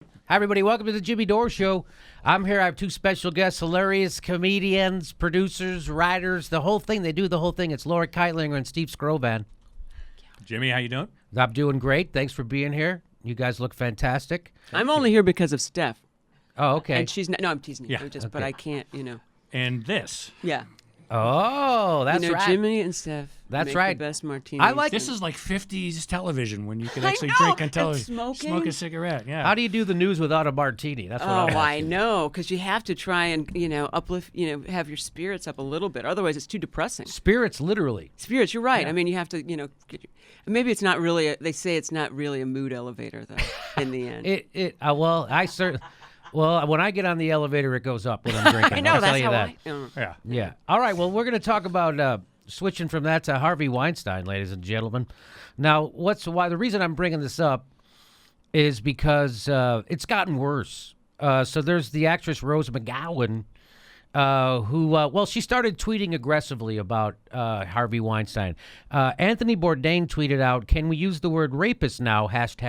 Hi, everybody. Welcome to the Jimmy Dore Show. I'm here. I have two special guests, hilarious comedians, producers, writers, the whole thing. They do the whole thing. It's Laura Keitlinger and Steve Skrovan. Jimmy, how you doing? I'm doing great. Thanks for being here. You guys look fantastic. I'm only here because of Steph. Oh, okay. And she's not, no, I'm teasing you. Yeah. Just, But I can't, And this. Yeah. Oh, that's right. Jimmy and Steph. That's make right. The best martinis. I like This is like 50s television when you can I actually know, drink on and television. smoking. Smoke a cigarette, yeah. How do you do the news without a martini? That's what I'm Oh, I asking. know, because you have to try and uplift, have your spirits up a little bit. Otherwise, it's too depressing. Spirits, literally. Spirits, you're right. Yeah. I mean, you have to, maybe it's not really. They say it's not really a mood elevator, though. In the end, Well, when I get on the elevator, it goes up when I'm drinking. I know I'll that's tell you how that. Yeah. Yeah. All right. Well, we're going to talk about switching from that to Harvey Weinstein, ladies and gentlemen. Now, the reason I'm bringing this up is because it's gotten worse. So there's the actress Rose McGowan, who she started tweeting aggressively about Harvey Weinstein. Anthony Bourdain tweeted out, "Can we use the word rapist now?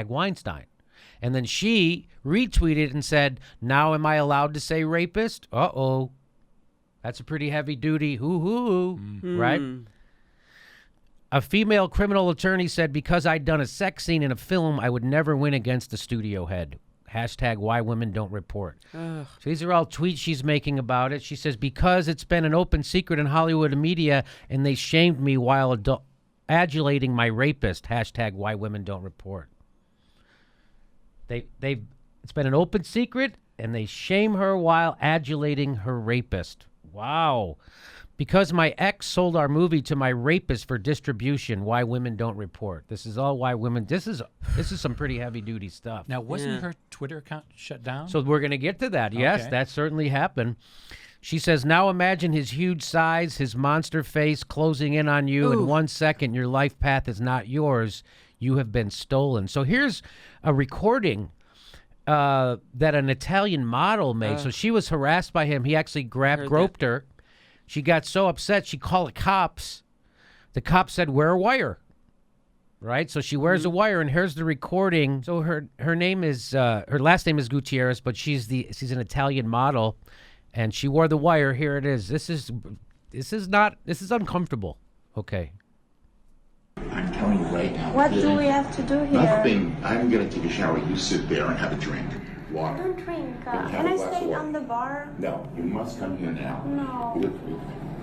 #Weinstein." And then she retweeted and said, "Now am I allowed to say rapist? Uh-oh. That's a pretty heavy duty. Hoo-hoo." Right? A female criminal attorney said, "Because I'd done a sex scene in a film, I would never win against the studio head. #Why women don't report." Ugh. So these are all tweets she's making about it. She says, "Because it's been an open secret in Hollywood media, and they shamed me while adulating my rapist. #Why women don't report." It's been an open secret, and they shame her while adulating her rapist. Wow. "Because my ex sold our movie to my rapist for distribution. Why women don't report." This is all why women. This is some pretty heavy duty stuff. Now, wasn't her Twitter account shut down? So we're going to get to that. Yes, Okay. that certainly happened. She says, "Now imagine his huge size, his monster face closing in on you. In 1 second, your life path is not yours. You have been stolen." So here's a recording that an Italian model made. So she was harassed by him. He actually groped her. She got so upset, she called the cops. The cops said, "Wear a wire." Right? So she wears a wire, and here's the recording. So her name is, her last name is Gutierrez, but she's an Italian model, and she wore the wire. Here it is. This is uncomfortable. Okay. I'm telling you right now. What do we have to do here? Nothing. I'm going to take a shower. You sit there and have a drink. I Water. don't drink. Have Can a I glass of stay water. on the bar? No, you must come here now. No. Look at me.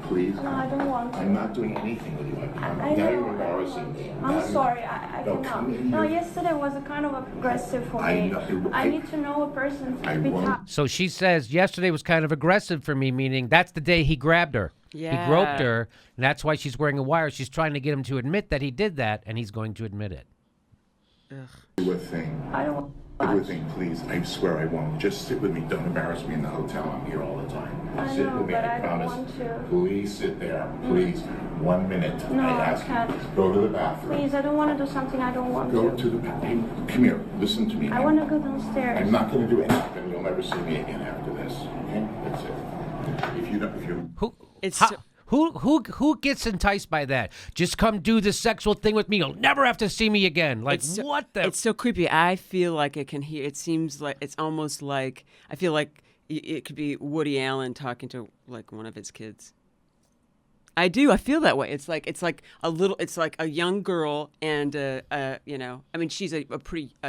Please. No, I don't want to. I'm not doing anything with you. I Now know, you're embarrassing me. I'm sorry, I No, cannot. come in No, here. yesterday was a kind of aggressive for I me. know- I need to know a person I to be won't- tough. So she says yesterday was kind of aggressive for me, meaning that's the day he grabbed her. Yeah. He groped her, and that's why she's wearing a wire. She's trying to get him to admit that he did that, and he's going to admit it. Do a thing. I don't Do a want thing, please. I swear I won't. Just sit with me. Don't embarrass me in the hotel. I'm here all the time. I Sit know, with me. but I I don't promise. want to. Please sit there. Please. 1 minute. No, I I ask can't. you. Go to the bathroom. Please, I don't want to do something I don't want Go to. to the bathroom. Come here. Listen to me. I want to go downstairs. I'm not going to do anything. You'll never see me again after this. Okay? That's it. If you It's How- so- who gets enticed by that? Just come do this sexual thing with me. You'll never have to see me again. Like, It's so- what the? It's so creepy. I feel like I can hear. It seems like it's almost like I feel like it could be Woody Allen talking to like one of his kids. I do. I feel that way. It's like a little. It's like a young girl and I mean, she's a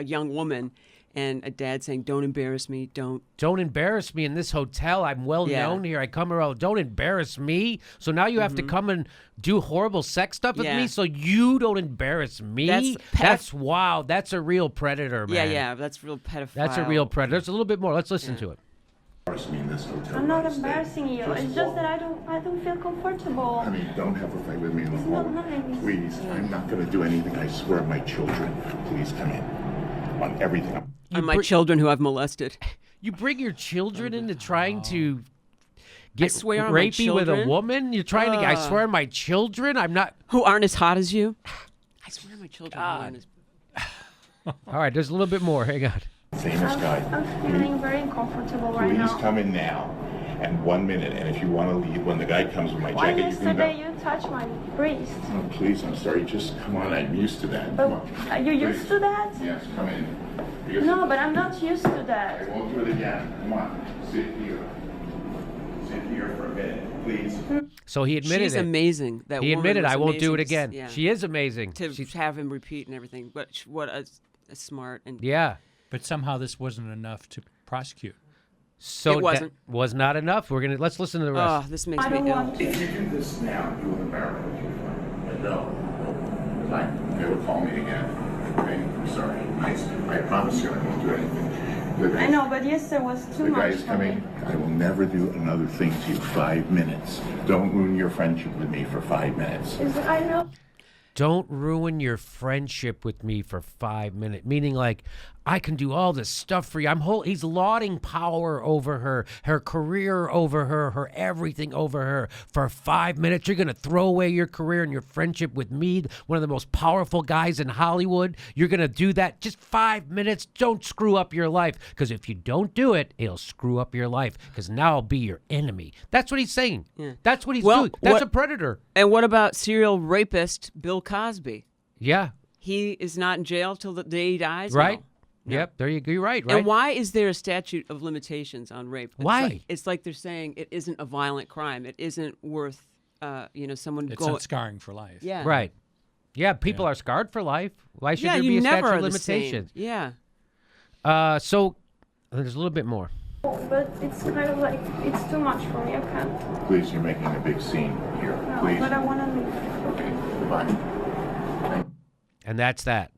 young woman, and a dad saying, "Don't embarrass me. Don't." Don't embarrass me in this hotel. I'm well Yeah. known here. I come around. Don't embarrass me. So now you have to come and do horrible sex stuff with Yeah. me so you don't embarrass me? That's wow. That's a real predator, man. Yeah. That's real pedophile. That's a real predator. There's a little bit more. Let's listen to it. embarrass me in this hotel. I'm not Right, stay. embarrassing you. It's just that I don't feel comfortable. Honey, don't have a fight with me in the It's hall. not nice. Please, I'm not going to do anything. I swear, my children. Please come in. On everything. And my children who I've molested. You bring your children into trying to get swear on my rapey with a children? woman? You're trying to. I swear on my children. I'm not. Who aren't as hot as you? I swear on my children. Who aren't as... All right, there's a little bit more. Hang on. Famous guy. I'm feeling very uncomfortable right Please now. come in now. And 1 minute. And if you want to leave, when the guy comes with my Why jacket, you can go. yesterday you touched my breast? Oh, please, I'm sorry. Just come on. I'm used to that. But Come on. are you used Please. to that? Yes, come in. Because No, but I'm not used to I that. won't do it again. Come on, sit here. Sit here for a minute, please. So he admitted She's it. amazing. That He woman admitted, was I won't do it amazing again. yeah. She is amazing. To have him repeat and everything. But what a smart and Yeah. But somehow this wasn't enough to prosecute. So It wasn't. that was not enough. Let's listen to the rest. oh, this makes I me don't ill. want to. If you do this now, you will embarrass your friend. No. Fine. They will call me again. Okay? I'm sorry. I promise you I won't do anything. I know, but yesterday was too The much guy is for coming. me. I will never do another thing to you. 5 minutes. Don't ruin your friendship with me for 5 minutes. I know. Don't ruin your friendship with me for 5 minutes. Meaning, like, I can do all this stuff for you. He's lauding power over her career over her everything over her for 5 minutes. You're going to throw away your career and your friendship with me, one of the most powerful guys in Hollywood. You're going to do that? Just 5 minutes? Don't screw up your life. Because if you don't do it, it'll screw up your life. Because now I'll be your enemy. That's what he's saying. Yeah. That's what he's Well, doing. That's what- a predator. And what about serial rapist Bill Cosby? Yeah. He is not in jail till the day he dies. Right? No. Yep. There you go. You're right. Right. And why is there a statute of limitations on rape? Why? It's like they're saying it isn't a violent crime. It isn't worth, someone It's going. not scarring for life. Yeah. Right. Yeah, people are scarred for life. Why should Yeah, there you be a never statute are of the same. limitations? Yeah. So there's a little bit more. But it's kind of like, it's too much for me. I can't. Please, you're making a big scene here. No, Please. but I want to leave. Okay, goodbye. And that's that.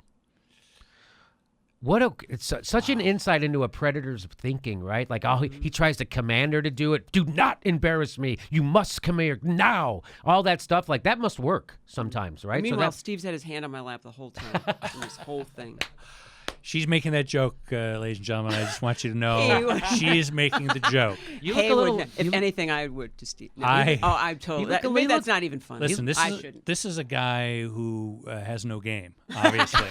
It's such an insight into a predator's thinking, right? Like, he tries to command her to do it. Do not embarrass me. You must come here now. All that stuff, like, that must work sometimes, right? Meanwhile, Steve's had his hand on my lap the whole time in this whole thing. She's making that joke, ladies and gentlemen. I just want you to know she is making the joke. you look Hey, a little. if anything, I would to Steve. No, I- I'm told. You look a Maybe little- that's not even funny. Listen, I shouldn't. this is a guy who has no game, obviously.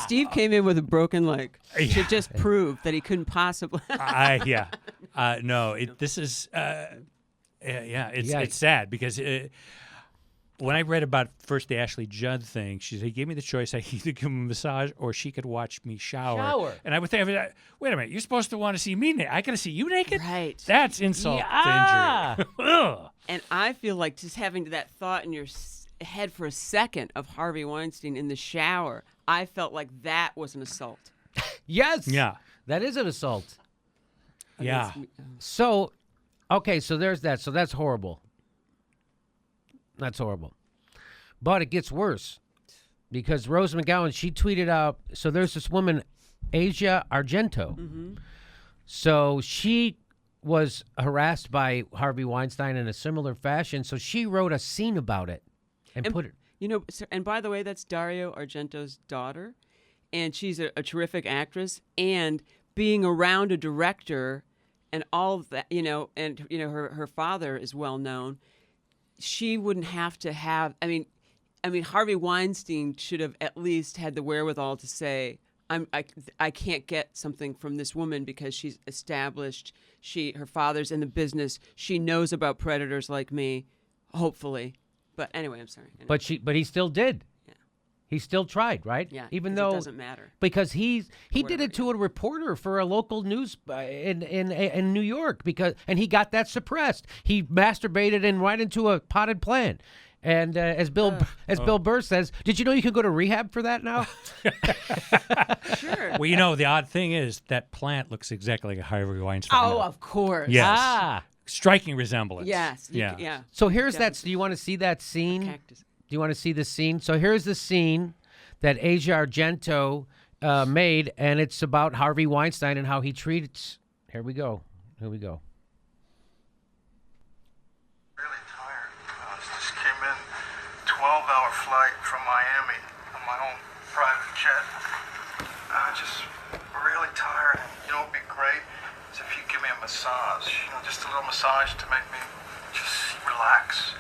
Steve came in with a broken leg to Yeah. just prove that he couldn't possibly. No, this is it's sad because when I read about first the Ashley Judd thing, she said he gave me the choice. I could either give him a massage or she could watch me shower. And I would think, wait a minute, you're supposed to want to see me naked. I got to see you naked? Right. That's insult to injury. Ugh. And I feel like just having that thought in your head for a second of Harvey Weinstein in the shower, I felt like that was an assault. Yes. Yeah. That is an assault. Yeah. Against me. So, okay, so there's that. So that's horrible. That's horrible. But it gets worse because Rose McGowan, she tweeted out, so there's this woman, Asia Argento. Mm-hmm. So she was harassed by Harvey Weinstein in a similar fashion. So she wrote a scene about it and put it. You know, and by the way, that's Dario Argento's daughter, and she's a terrific actress. And being around a director and all of that, her father is well known. She wouldn't have to have. I mean, Harvey Weinstein should have at least had the wherewithal to say, I can't get something from this woman because she's established. Her father's in the business. She knows about predators like me, hopefully. But anyway, I'm sorry. Anyway. But he still did. Yeah. He still tried, right? Yeah, Even 'cause though it doesn't matter. because he did whatever, it to a reporter for a local news in New York and he got that suppressed. He masturbated and right into a potted plant. And as Bill Burr says, did you know you could go to rehab for that now? Sure. Well, the odd thing is that plant looks exactly like a Harvey Weinstein. Oh, of course. Yes. Striking resemblance. Yes. Yeah. Yeah. So here's that. Definitely. Do you want to see that scene? Cactus. Do you want to see the scene? So here's the scene that Asia Argento made, and it's about Harvey Weinstein and how he treats. Here we go. Really tired. Just came in, 12-hour flight from Miami on my own private jet. Just really tired. And it'd be great is if you give me a massage. Just a little massage to make me just relax.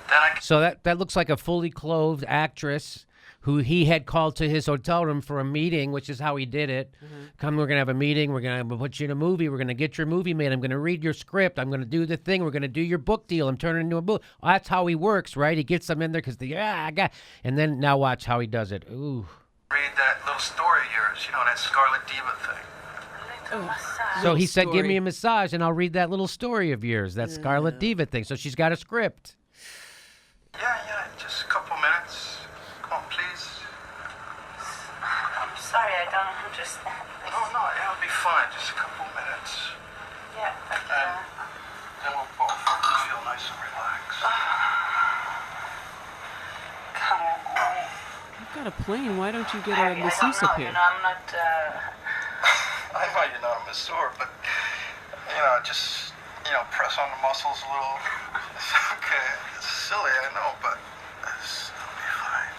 Then I can. So that looks like a fully clothed actress who he had called to his hotel room for a meeting, which is how he did it. Come, we're going to have a meeting. We're going to put you in a movie. We're going to get your movie made. I'm going to read your script. I'm going to do the thing. We're going to do your book deal. I'm turning it into a book. That's how he works, right? He gets them in there because and then now watch how he does it. Ooh. read that little story of yours, you know, that Scarlet Diva thing. So he said, give story. me a massage and I'll read that little story of yours, that Scarlet Diva thing. So she's got a script. Yeah, just a couple minutes. Come on, please. I'm sorry, I don't understand. No, it'll be fine. Just a couple minutes. Yeah, but, And then we'll both feel nice and relaxed. come on. You've got a plane. Why don't you get I a don't masseuse know, up here? you know, I'm not, I know you're not a masseur, but, you know, just, you know, press on the muscles a little. It's okay. It's silly, I know, but it'll be fine.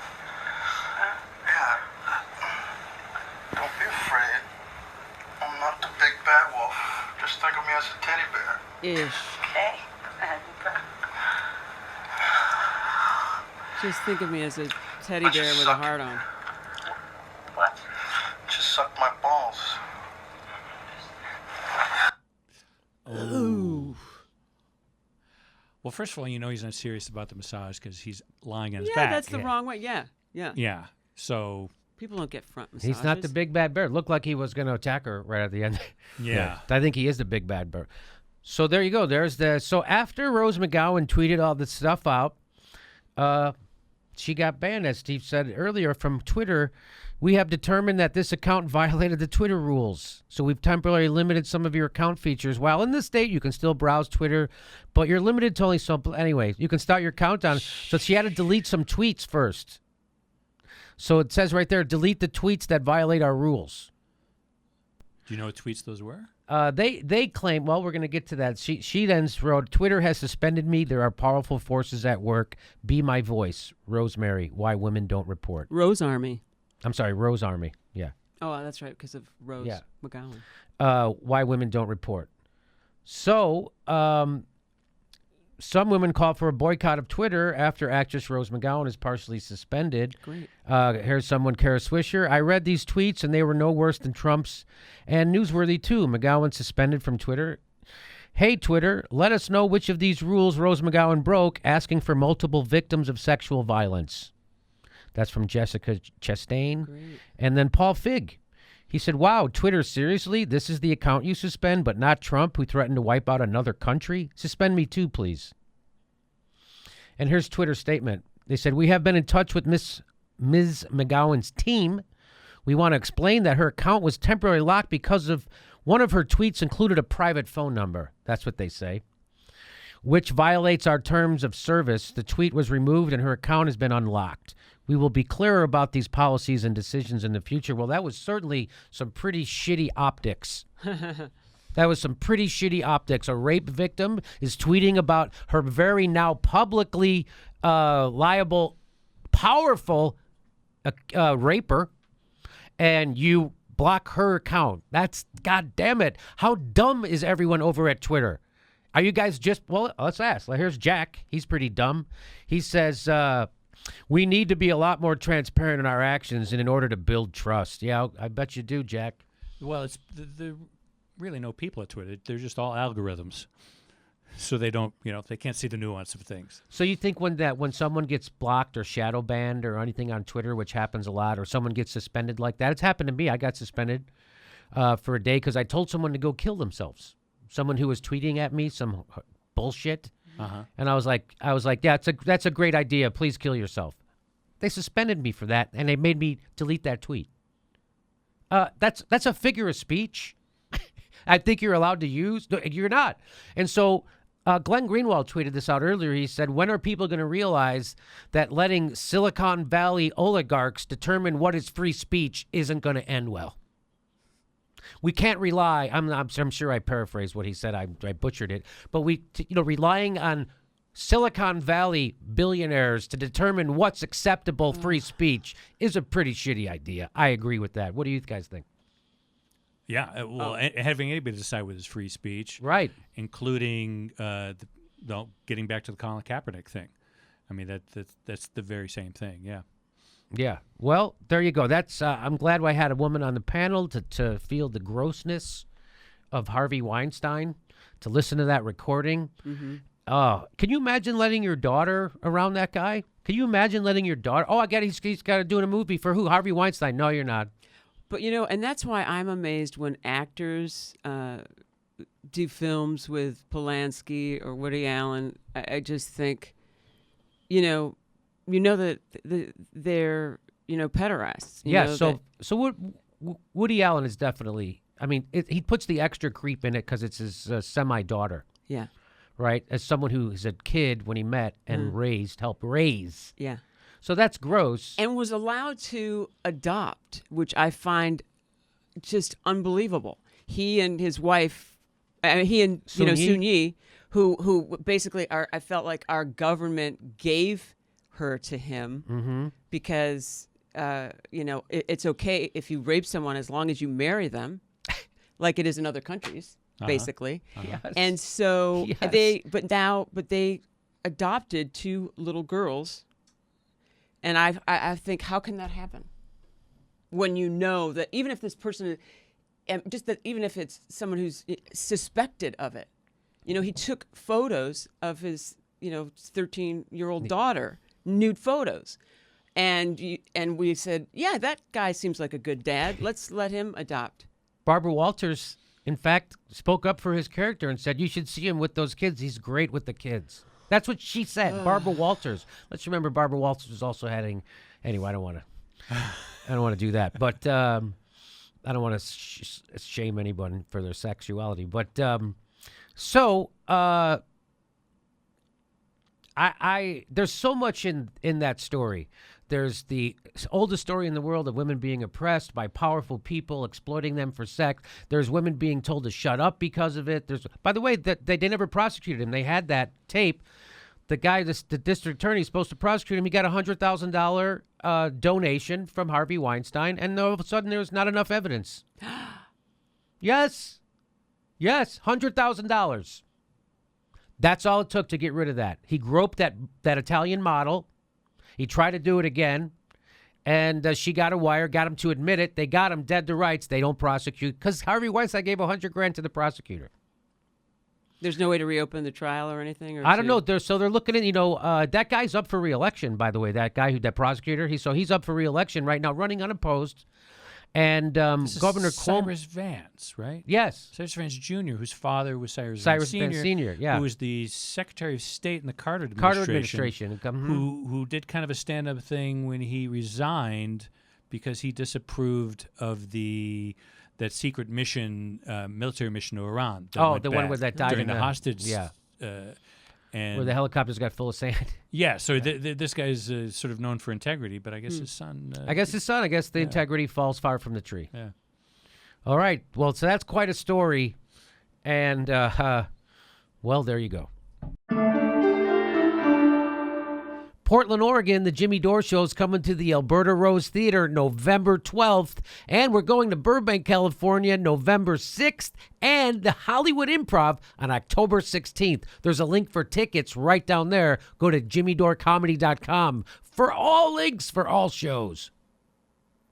Yeah. Don't be afraid. I'm not the big bad wolf. Just think of me as a teddy bear. Ish. okay. And, Just think of me as a teddy bear with a heart on. what? Just suck my balls. Ooh. Well, first of all, you know he's not serious about the massage because he's lying on his Yeah, back. that's the wrong way. Yeah. Yeah. So, People don't get front massages. He's not the big bad bear. Looked like he was going to attack her right at the end. yeah. I think he is the big bad bear. So there you go. So after Rose McGowan tweeted all this stuff out, she got banned, as Steve said earlier, from Twitter. We have determined that this account violated the Twitter rules. So we've temporarily limited some of your account features. While in the state, you can still browse Twitter, but you're limited to only some. Anyway, you can start your countdown. So she had to delete some tweets first. So it says right there, delete the tweets that violate our rules. Do you know what tweets those were? They claim, well, we're going to get to that. She then wrote, Twitter has suspended me. There are powerful forces at work. Be my voice. Rosemary, why women don't report. Rose Army. I'm sorry, Rose Army. Yeah. Oh, that's right, because of Rose Yeah. McGowan. Why women don't report. So some women call for a boycott of Twitter after actress Rose McGowan is partially suspended. Great. Here's someone, Kara Swisher. I read these tweets, and they were no worse than Trump's, and newsworthy, too. McGowan suspended from Twitter. Hey, Twitter, let us know which of these rules Rose McGowan broke, asking for multiple victims of sexual violence. That's from Jessica Chastain. Great. And then Paul Fig. He said, wow, Twitter, seriously? This is the account you suspend, but not Trump, who threatened to wipe out another country? Suspend me too, please. And here's Twitter's statement. They said, we have been in touch with Ms. McGowan's team. We want to explain that her account was temporarily locked because of one of her tweets included a private phone number. That's what they say, which violates our terms of service. The tweet was removed and her account has been unlocked. We will be clearer about these policies and decisions in the future. Well, that was certainly some pretty shitty optics. That was some pretty shitty optics. A rape victim is tweeting about her very now publicly liable, powerful raper, and you block her account. That's, God damn it. How dumb is everyone over at Twitter? Are you guys just, well, let's ask. Here's Jack. He's pretty dumb. He says, we need to be a lot more transparent in our actions and in order to build trust. Yeah, I bet you do, Jack. Well, it's there really no people at Twitter. They're just all algorithms. So they don't, they can't see the nuance of things. So you think when someone gets blocked or shadow banned or anything on Twitter, which happens a lot, or someone gets suspended like that, it's happened to me. I got suspended for a day because I told someone to go kill themselves. Someone who was tweeting at me some bullshit. Uh-huh. And I was like, yeah, that's a great idea. Please kill yourself. They suspended me for that, and they made me delete that tweet. That's a figure of speech. I think you're allowed to use. No, you're not. And so Glenn Greenwald tweeted this out earlier. He said, when are people going to realize that letting Silicon Valley oligarchs determine what is free speech isn't going to end well? We can't rely. I'm sure I paraphrased what he said. I butchered it. But relying on Silicon Valley billionaires to determine what's acceptable free speech is a pretty shitty idea. I agree with that. What do you guys think? Yeah, having anybody decide what is free speech, Right, including getting back to the Colin Kaepernick thing. I mean, that's the very same thing. Yeah. Yeah. Well, there you go. That's. I'm glad I had a woman on the panel to feel the grossness of Harvey Weinstein, to listen to that recording. Mm-hmm. Can you imagine letting your daughter around that guy? Can you imagine letting your daughter? Oh, I got he's got to do a movie for who? Harvey Weinstein. No, you're not. But and that's why I'm amazed when actors do films with Polanski or Woody Allen. I just think, that they're pederasts. Yeah. So Woody Allen is definitely. I mean, he puts the extra creep in it because it's his semi-daughter. Yeah. Right? As someone who is a kid when he met and helped raise. Yeah. So that's gross. And was allowed to adopt, which I find just unbelievable. He and his wife, he and Soon Yi, who basically I felt like our government gave her to him because it's okay if you rape someone as long as you marry them, like it is in other countries. Basically. Yes. And so Yes. they adopted 2 little girls. And I think, how can that happen? When you know that even if this person, even if it's someone who's suspected of it, he took photos of his, 13-year-old daughter, nude photos. And we said, yeah, that guy seems like a good dad. Let's let him adopt. Barbara Walters, in fact, spoke up for his character and said, you should see him with those kids. He's great with the kids. That's what she said. Barbara Walters. Let's remember Barbara Walters was also heading. Anyway, I don't want to do that. But I don't want to shame anyone for their sexuality. But there's so much in that story. There's the oldest story in the world of women being oppressed by powerful people, exploiting them for sex. There's women being told to shut up because of it. By the way, that they never prosecuted him. They had that tape. The guy, the district attorney, is supposed to prosecute him. He got a $100,000 donation from Harvey Weinstein, and all of a sudden there was not enough evidence. Yes, $100,000. That's all it took to get rid of that. He groped that Italian model. He tried to do it again, and she got a wire, got him to admit it. They got him dead to rights. They don't prosecute because Harvey Weinstein gave $100,000 to the prosecutor. There's no way to reopen the trial or anything? I don't know. They're looking at, that guy's up for re-election, by the way, that prosecutor. He's up for re-election right now, running unopposed. And Governor Cuomo. Cyrus Vance, right? Yes. Cyrus Vance Jr., whose father was Cyrus Vance Sr., Sr., yeah. who was the Secretary of State in the Carter administration. Who did kind of a stand-up thing when he resigned because he disapproved of that secret mission, military mission to Iran. The one where that died during in the hostage. Yeah. And where the helicopters got full of sand. Yeah, so this guy's sort of known for integrity, but I guess his son... I guess the integrity falls far from the tree. Yeah. All right. Well, so that's quite a story. And, well, there you go. Portland, Oregon, the Jimmy Dore Show is coming to the Alberta Rose Theater November 12th. And we're going to Burbank, California, November 6th. And the Hollywood Improv on October 16th. There's a link for tickets right down there. Go to jimmydorecomedy.com for all links for all shows.